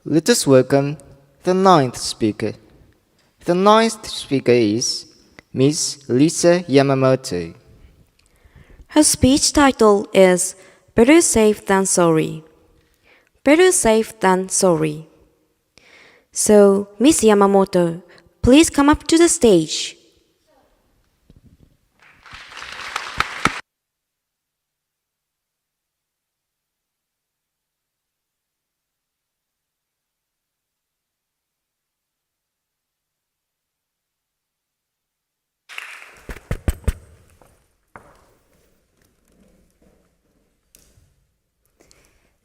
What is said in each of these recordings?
Let us welcome the ninth speaker. The ninth speaker is Ms. Lisa Yamamoto. Her speech title is Better Safe Than Sorry. Better safe than sorry. So, Ms. Yamamoto, please come up to the stage.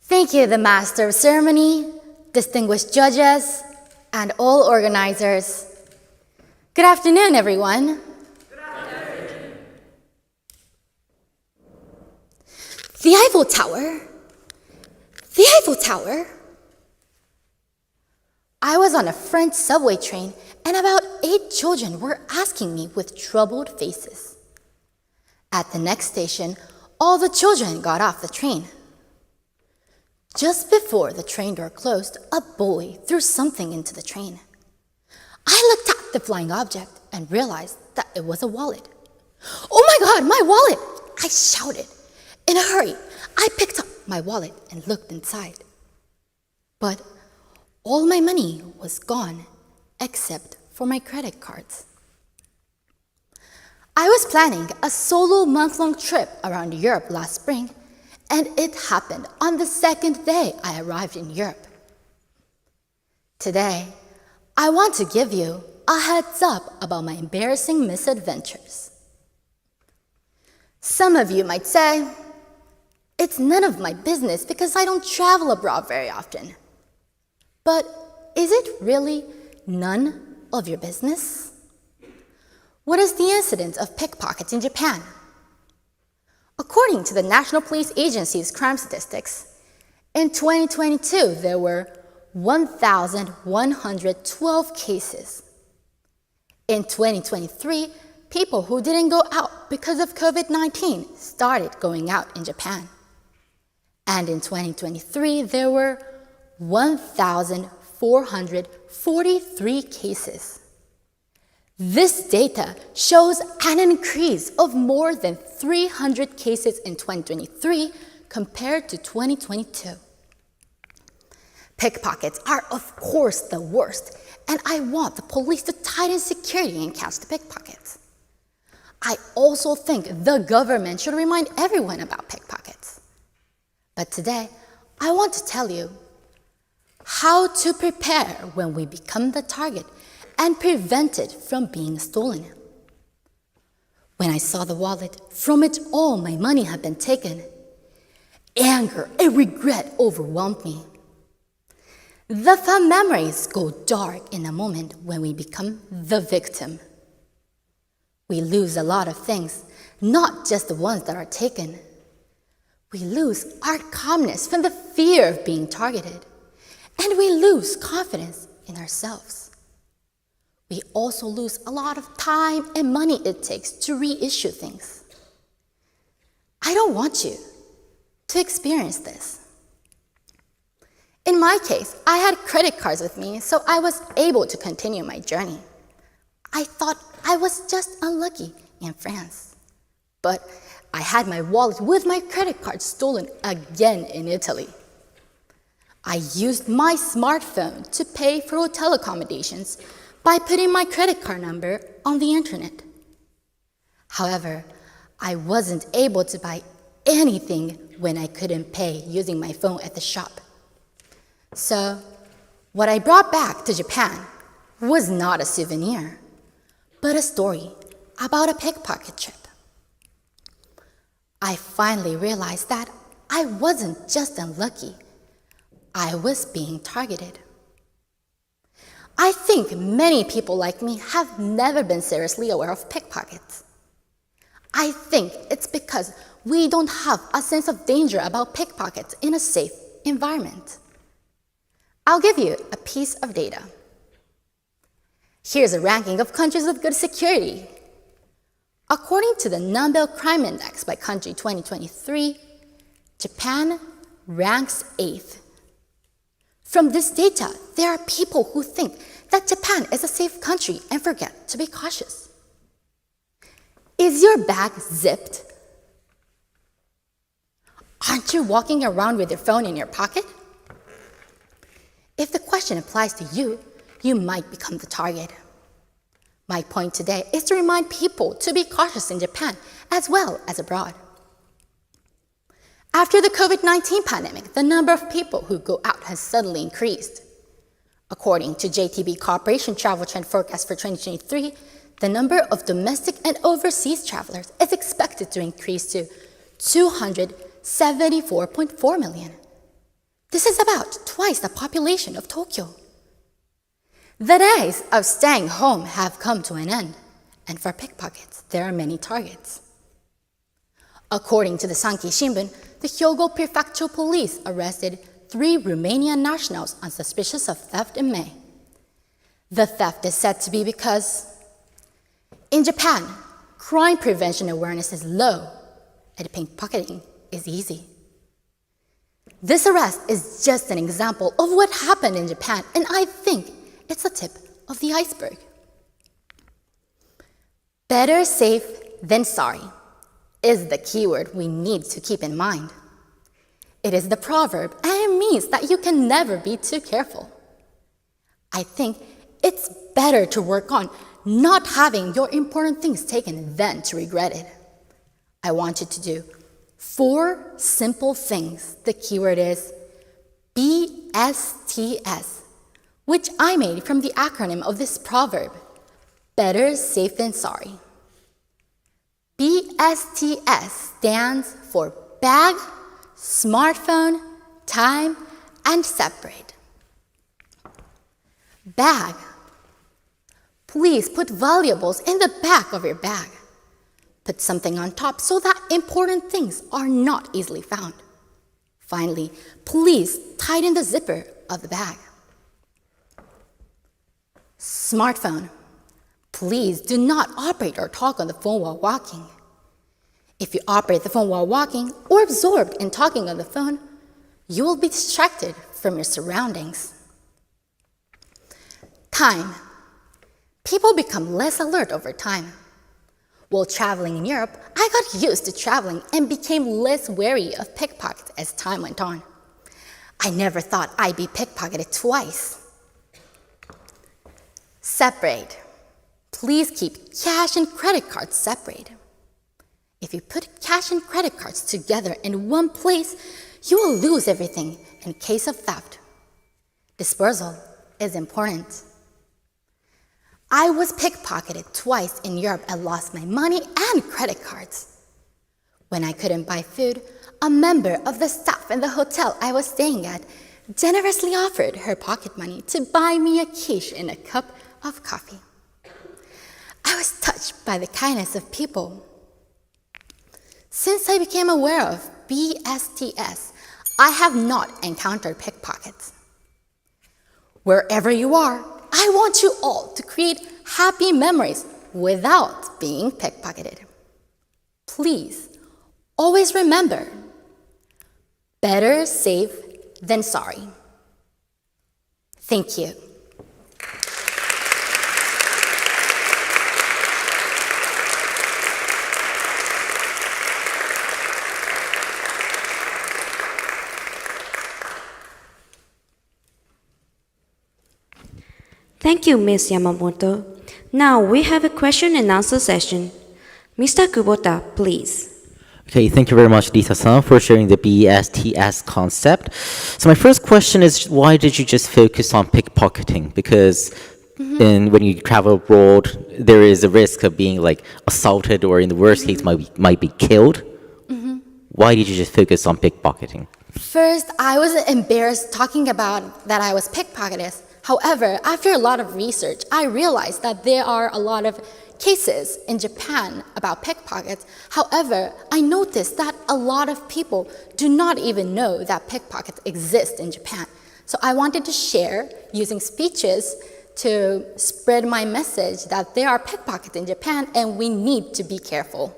Thank you, the Master of Ceremony, distinguished judges, and all organizers. Good afternoon, everyone. Good afternoon. The Eiffel Tower. The Eiffel Tower. I was on a French subway train, and about 8 children were asking me with troubled faces. At the next station, all the children got off the train. Just before the train door closed, a boy threw something into the train. I looked at the flying object and realized that it was a wallet. "Oh my God, my wallet!" I shouted. In a hurry, I picked up my wallet and looked inside. But all my money was gone except for my credit cards. I was planning a solo month-long trip around Europe last spring, and it happened on the second day I arrived in Europe. Today, I want to give you a heads up about my embarrassing misadventures. Some of you might say, it's none of my business because I don't travel abroad very often. But is it really none of your business? What is the incidence of pickpockets in Japan? According to the National Police Agency's crime statistics, in 2022 there were 1,112 cases. In 2023, people who didn't go out because of COVID-19 started going out in Japan. And in 2023, there were 1,443 cases. This data shows an increase of more than 300 cases in 2023 compared to 2022. Pickpockets are, of course, the worst, and I want the police to tighten security and catch the pickpockets. I also think the government should remind everyone about pickpockets. But today, I want to tell you how to prepare when we become the target and prevent it from being stolen. When I saw the wallet from which all my money had been taken, anger and regret overwhelmed me. The fond memories go dark in a moment when we become the victim. We lose a lot of things, not just the ones that are taken. We lose our calmness from the fear of being targeted, and we lose confidence in ourselves. We also lose a lot of time and money it takes to reissue things. I don't want you to experience this. In my case, I had credit cards with me, so I was able to continue my journey. I thought I was just unlucky in France. But I had my wallet with my credit card stolen again in Italy. I used my smartphone to pay for hotel accommodations by putting my credit card number on the internet. However, I wasn't able to buy anything when I couldn't pay using my phone at the shop. So, what I brought back to Japan was not a souvenir, but a story about a pickpocket trip. I finally realized that I wasn't just unlucky, I was being targeted. I think many people like me have never been seriously aware of pickpockets. I think it's because we don't have a sense of danger about pickpockets in a safe environment. I'll give you a piece of data. Here's a ranking of countries with good security. According to the Nobel Crime Index by country 2023, Japan ranks 8th. From this data, there are people who think that Japan is a safe country and forget to be cautious. Is your bag zipped? Aren't you walking around with your phone in your pocket? If the question applies to you, you might become the target. My point today is to remind people to be cautious in Japan as well as abroad. After the COVID-19 pandemic, the number of people who go out has suddenly increased. According to JTB Corporation Travel Trend Forecast for 2023, the number of domestic and overseas travelers is expected to increase to 274.4 million. This is about twice the population of Tokyo. The days of staying home have come to an end, and for pickpockets, there are many targets. According to the Sankei Shimbun, the Hyogo Prefectural Police arrested 3 Romanian nationals on suspicion of theft in May. The theft is said to be because in Japan, crime prevention awareness is low, and pickpocketing is easy. This arrest is just an example of what happened in Japan, and I think it's the tip of the iceberg. Better safe than sorry is the keyword we need to keep in mind. It is the proverb, and it means that you can never be too careful. I think it's better to work on not having your important things taken than to regret it. I want you to do 4 simple things. The keyword is BSTS, which I made from the acronym of this proverb, better safe than sorry. BSTS stands for bag, smartphone, time, and separate. Bag. Please put valuables in the back of your bag. Put something on top so that important things are not easily found. Finally, please tighten the zipper of the bag. Smartphone. Please do not operate or talk on the phone while walking. If you operate the phone while walking or absorbed in talking on the phone, you will be distracted from your surroundings. Time. People become less alert over time. While traveling in Europe, I got used to traveling and became less wary of pickpockets as time went on. I never thought I'd be pickpocketed twice. Separate. Please keep cash and credit cards separate. If you put cash and credit cards together in one place, you will lose everything in case of theft. Dispersal is important. I was pickpocketed twice in Europe and lost my money and credit cards. When I couldn't buy food, a member of the staff in the hotel I was staying at generously offered her pocket money to buy me a quiche and a cup of coffee. I was touched by the kindness of people. Since I became aware of BSTS, I have not encountered pickpockets. Wherever you are, I want you all to create happy memories without being pickpocketed. Please, always remember, better safe than sorry. Thank you. Thank you, Ms. Yamamoto. Now we have a question and answer session. Mr. Kubota, please. Okay, thank you very much, Lisa-san, for sharing the BSTS concept. So my first question is, why did you just focus on pickpocketing? Because when you travel abroad, there is a risk of being like assaulted or in the worst case might be killed. Why did you just focus on pickpocketing? First, I was embarrassed talking about that I was pickpocketed. However, after a lot of research, I realized that there are a lot of cases in Japan about pickpockets. However, I noticed that a lot of people do not even know that pickpockets exist in Japan. So I wanted to share using speeches to spread my message that there are pickpockets in Japan and we need to be careful.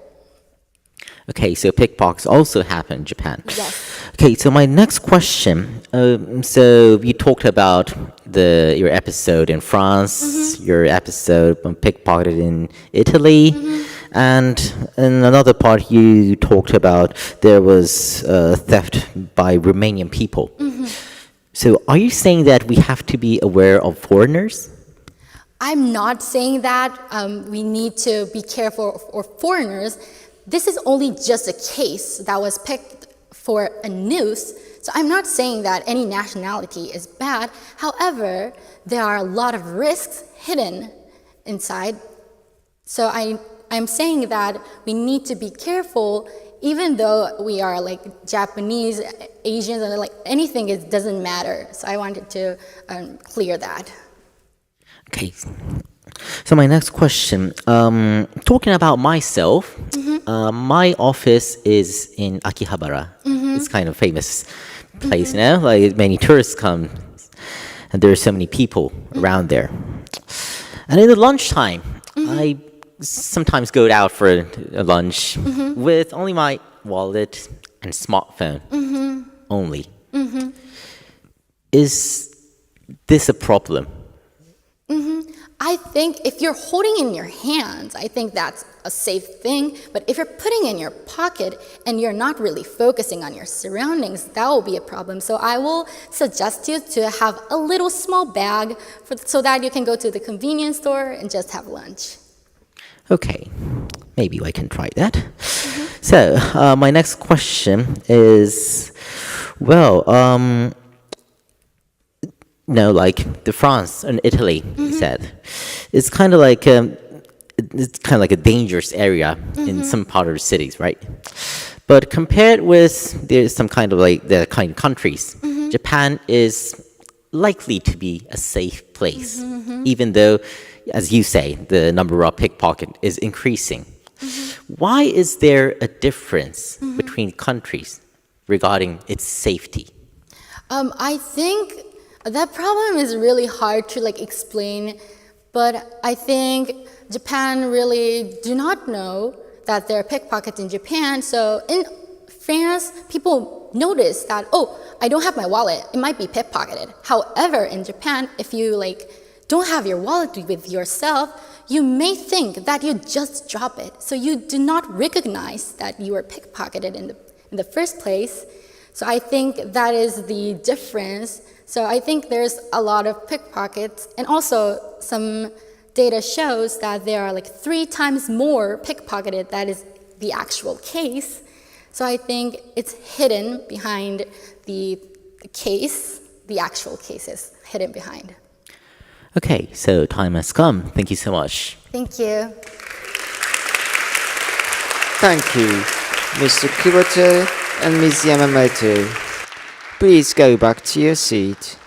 Okay, so pickpockets also happen in Japan. Yes. Okay, so my next question. So you talked about your episode in France, your episode on pickpocketed in Italy, and in another part you talked about there was theft by Romanian people. So are you saying that we have to be aware of foreigners? I'm not saying that we need to be careful for foreigners. This is only just a case that was picked for a news. So I'm not saying that any nationality is bad. However, there are a lot of risks hidden inside. So I'm saying that we need to be careful, even though we are like Japanese, Asians, and like anything, it doesn't matter. So I wanted to clear that. Okay. So my next question, talking about myself, my office is in Akihabara. It's kind of famous place now. Like many tourists come, and there are so many people around there. And in the lunchtime, I sometimes go out for a lunch with only my wallet and smartphone only. Is this a problem? I think if you're holding in your hands, I think that's a safe thing. But if you're putting in your pocket and you're not really focusing on your surroundings, that will be a problem. So I will suggest you to have a little small bag so that you can go to the convenience store and just have lunch. Okay, maybe I can try that. So my next question is, well, like the France and Italy, you said, it's kind of like a dangerous area in some part of the cities, right? But compared with there's some kind of like the kind of countries, Japan is likely to be a safe place, even though, as you say, the number of pickpocket is increasing. Why is there a difference between countries regarding its safety? I think that problem is really hard to like explain, but I think Japan really do not know that there are pickpockets in Japan. So in France, people notice that, oh, I don't have my wallet, it might be pickpocketed. However, in Japan, if you like don't have your wallet with yourself, you may think that you just drop it. So you do not recognize that you were pickpocketed in the first place. So I think that is the difference. So I think there's a lot of pickpockets, and also some data shows that there are like 3 times more pickpocketed that is the actual case. So I think it's hidden behind the case, the actual case is hidden behind. Okay, so time has come. Thank you so much. Thank you. Thank you, Mr. Kubota and Ms. Yamamoto. Please go back to your seat.